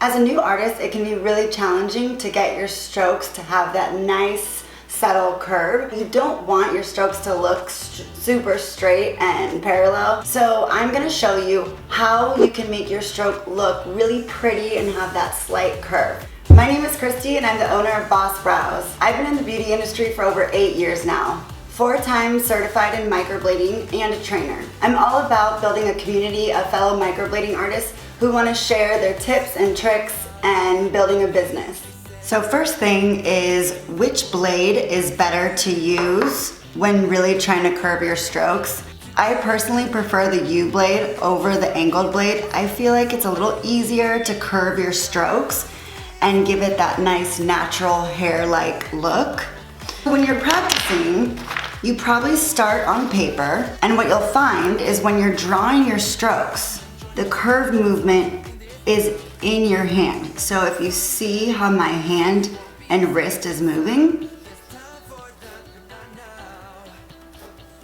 As a new artist, it can be really challenging to get your strokes to have that nice, subtle curve. You don't want your strokes to look super straight and parallel. So I'm gonna show you how you can make your stroke look really pretty and have that slight curve. My name is Christy and I'm the owner of Boss Brows. I've been in the beauty industry for over 8 years now. 4-time certified in microblading and a trainer. I'm all about building a community of fellow microblading artists who want to share their tips and tricks and building a business. So first thing is, which blade is better to use when really trying to curve your strokes? I personally prefer the U blade over the angled blade. I feel like it's a little easier to curve your strokes and give it that nice natural hair-like look. When you're practicing, you probably start on paper, and what you'll find is when you're drawing your strokes, the curve movement is in your hand. So if you see how my hand and wrist is moving,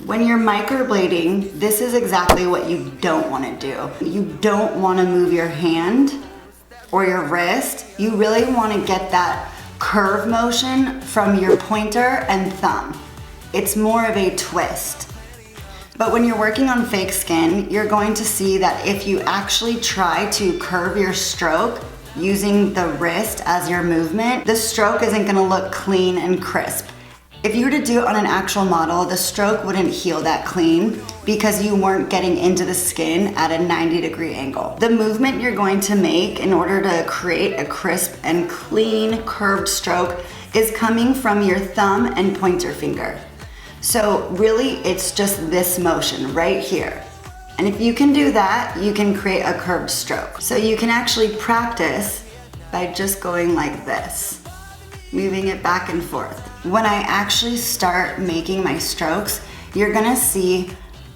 when you're microblading, this is exactly what you don't want to do. You don't want to move your hand or your wrist. You really want to get that curve motion from your pointer and thumb. It's more of a twist. But when you're working on fake skin, you're going to see that if you actually try to curve your stroke using the wrist as your movement, the stroke isn't gonna look clean and crisp. If you were to do it on an actual model, the stroke wouldn't heal that clean because you weren't getting into the skin at a 90-degree angle. The movement you're going to make in order to create a crisp and clean curved stroke is coming from your thumb and pointer finger. So really, it's just this motion right here. And if you can do that, you can create a curved stroke. So you can actually practice by just going like this, moving it back and forth. When I actually start making my strokes, you're gonna see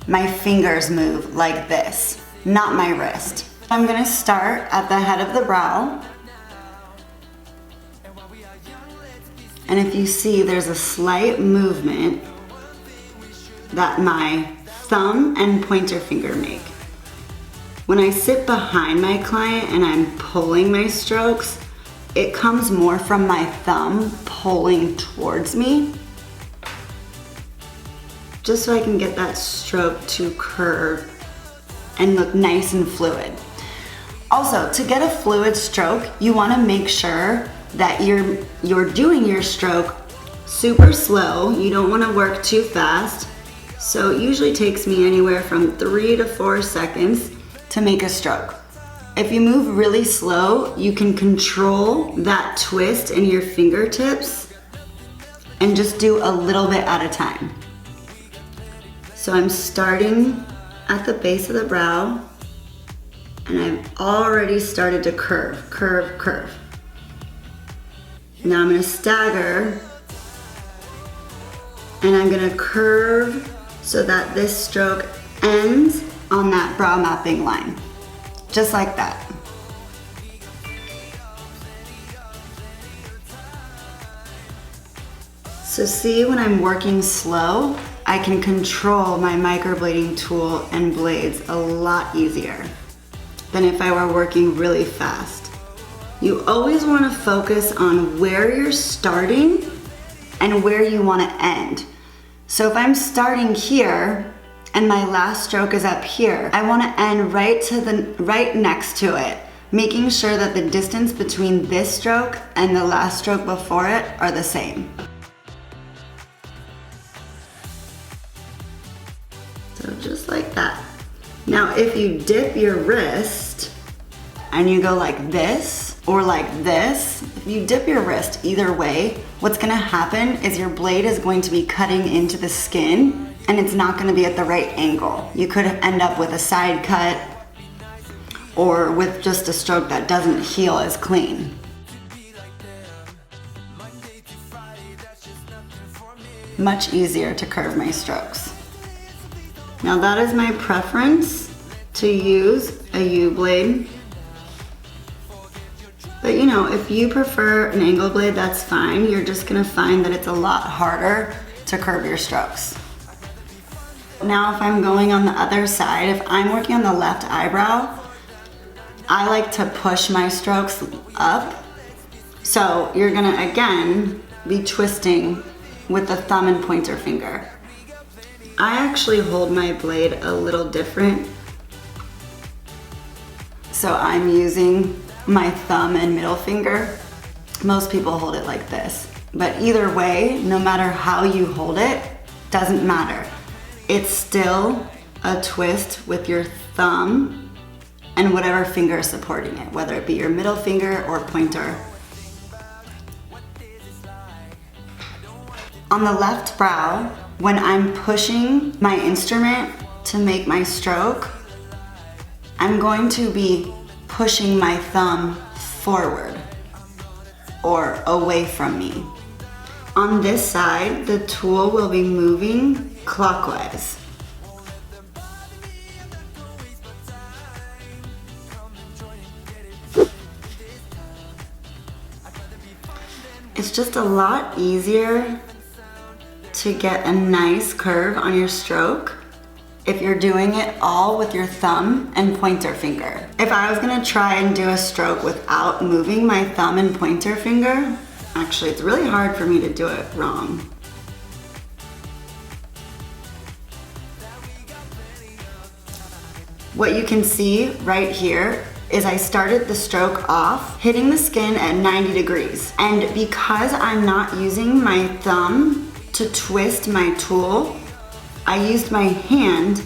my fingers move like this, not my wrist. I'm gonna start at the head of the brow. And if you see, there's a slight movement that my thumb and pointer finger make. When I sit behind my client and I'm pulling my strokes, it comes more from my thumb pulling towards me, just so I can get that stroke to curve and look nice and fluid. Also, to get a fluid stroke, you want to make sure that you're doing your stroke super slow. You don't want to work too fast. So it usually takes me anywhere from 3 to 4 seconds to make a stroke. If you move really slow, you can control that twist in your fingertips and just do a little bit at a time. So I'm starting at the base of the brow and I've already started to curve, curve, curve. Now I'm gonna stagger and I'm gonna curve so that this stroke ends on that brow mapping line, just like that. So see, when I'm working slow, I can control my microblading tool and blades a lot easier than if I were working really fast. You always want to focus on where you're starting and where you want to end. So if I'm starting here and my last stroke is up here, I want to end right next to it, making sure that the distance between this stroke and the last stroke before it are the same. So just like that. Now if you dip your wrist and you go like this or like this, if you dip your wrist either way, what's gonna happen is your blade is going to be cutting into the skin and it's not gonna be at the right angle. You could end up with a side cut or with just a stroke that doesn't heal as clean. Much easier to curve my strokes. Now that is my preference, to use a U blade. But you know, if you prefer an angle blade, that's fine. You're just gonna find that it's a lot harder to curve your strokes. Now if I'm going on the other side, if I'm working on the left eyebrow, I like to push my strokes up. So you're gonna, again, be twisting with the thumb and pointer finger. I actually hold my blade a little different. So I'm using my thumb and middle finger. Most people hold it like this. But either way, no matter how you hold it, doesn't matter. It's still a twist with your thumb and whatever finger is supporting it, whether it be your middle finger or pointer. On the left brow, when I'm pushing my instrument to make my stroke, I'm going to be pushing my thumb forward or away from me. On this side, the tool will be moving clockwise. It's just a lot easier to get a nice curve on your stroke if you're doing it all with your thumb and pointer finger. If I was gonna try and do a stroke without moving my thumb and pointer finger, actually it's really hard for me to do it wrong. What you can see right here is I started the stroke off hitting the skin at 90 degrees. And because I'm not using my thumb to twist my tool, I used my hand,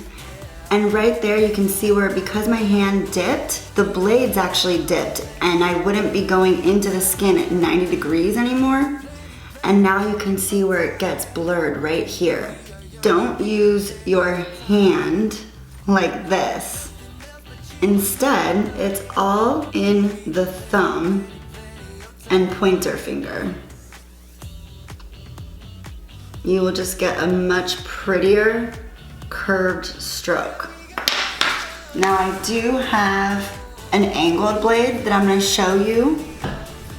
and right there you can see where, because my hand dipped, the blades actually dipped and I wouldn't be going into the skin at 90 degrees anymore. And now you can see where it gets blurred right here. Don't use your hand like this. Instead, it's all in the thumb and pointer finger. You will just get a much prettier curved stroke. Now I do have an angled blade that I'm going to show you.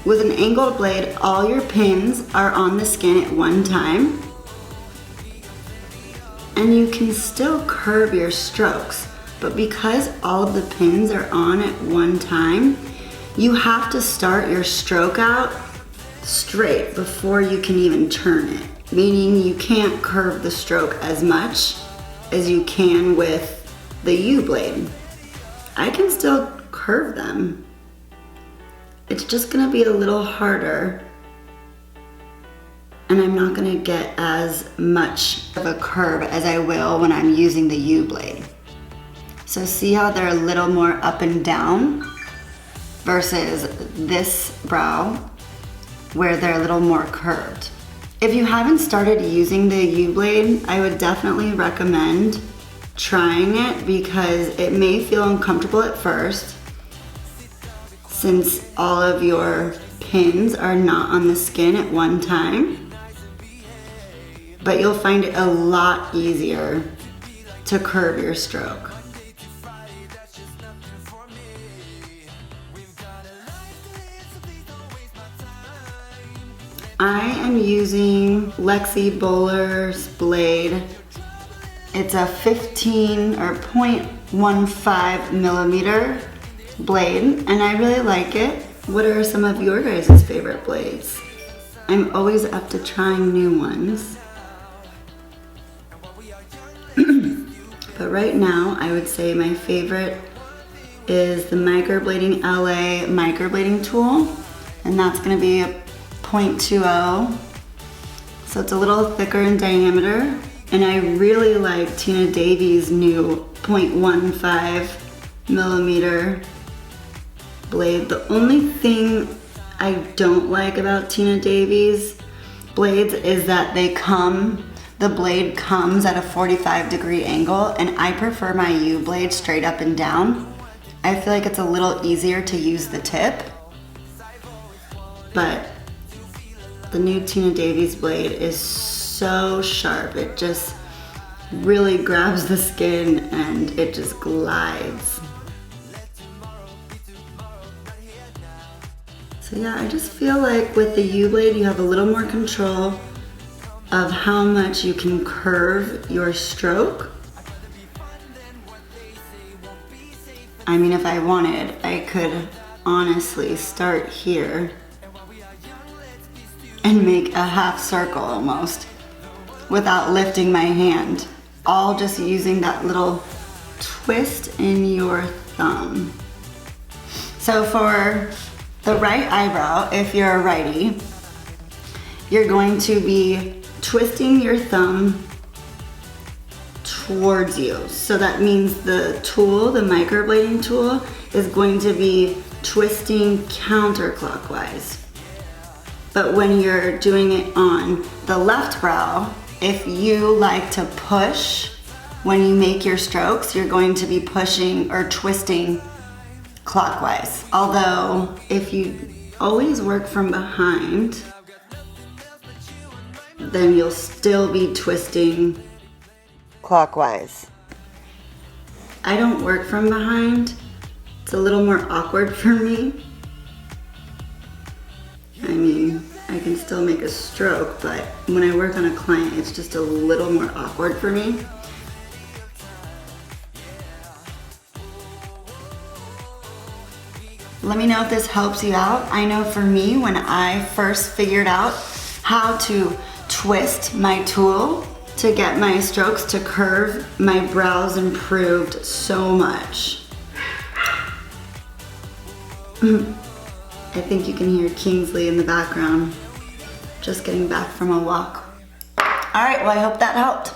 With an angled blade, all your pins are on the skin at one time, and you can still curve your strokes. But because all of the pins are on at one time, you have to start your stroke out straight before you can even turn it. Meaning you can't curve the stroke as much as you can with the U-blade. I can still curve them. It's just gonna be a little harder, and I'm not gonna get as much of a curve as I will when I'm using the U-blade. So see how they're a little more up and down versus this brow where they're a little more curved. If you haven't started using the U-blade, I would definitely recommend trying it because it may feel uncomfortable at first since all of your pins are not on the skin at one time, but you'll find it a lot easier to curve your stroke. I am using Lexi Bowler's blade. It's a 15 or 0.15 millimeter blade, and I really like it. What are some of your guys' favorite blades? I'm always up to trying new ones. But right now, I would say my favorite is the Microblading LA microblading tool, and that's gonna be a 0.20. So it's a little thicker in diameter, and I really like Tina Davies' new 0.15 millimeter blade. The only thing I don't like about Tina Davies blades is that the blade comes at a 45-degree angle, and I prefer my U blade straight up and down. I feel like it's a little easier to use the tip, but the new Tina Davies blade is so sharp. It just really grabs the skin and it just glides. So yeah, I just feel like with the U-blade you have a little more control of how much you can curve your stroke. I mean, if I wanted, I could honestly start here and make a half circle almost without lifting my hand, all just using that little twist in your thumb. So for the right eyebrow, if you're a righty, you're going to be twisting your thumb towards you. So that means the tool, the microblading tool, is going to be twisting counterclockwise. But when you're doing it on the left brow, if you like to push when you make your strokes, you're going to be pushing or twisting clockwise. Although if you always work from behind, then you'll still be twisting clockwise. I don't work from behind. It's a little more awkward for me. I mean, I can still make a stroke, but when I work on a client, it's just a little more awkward for me. Let me know if this helps you out. I know for me, when I first figured out how to twist my tool to get my strokes to curve, my brows improved so much. I think you can hear Kingsley in the background, just getting back from a walk. All right, well, I hope that helped.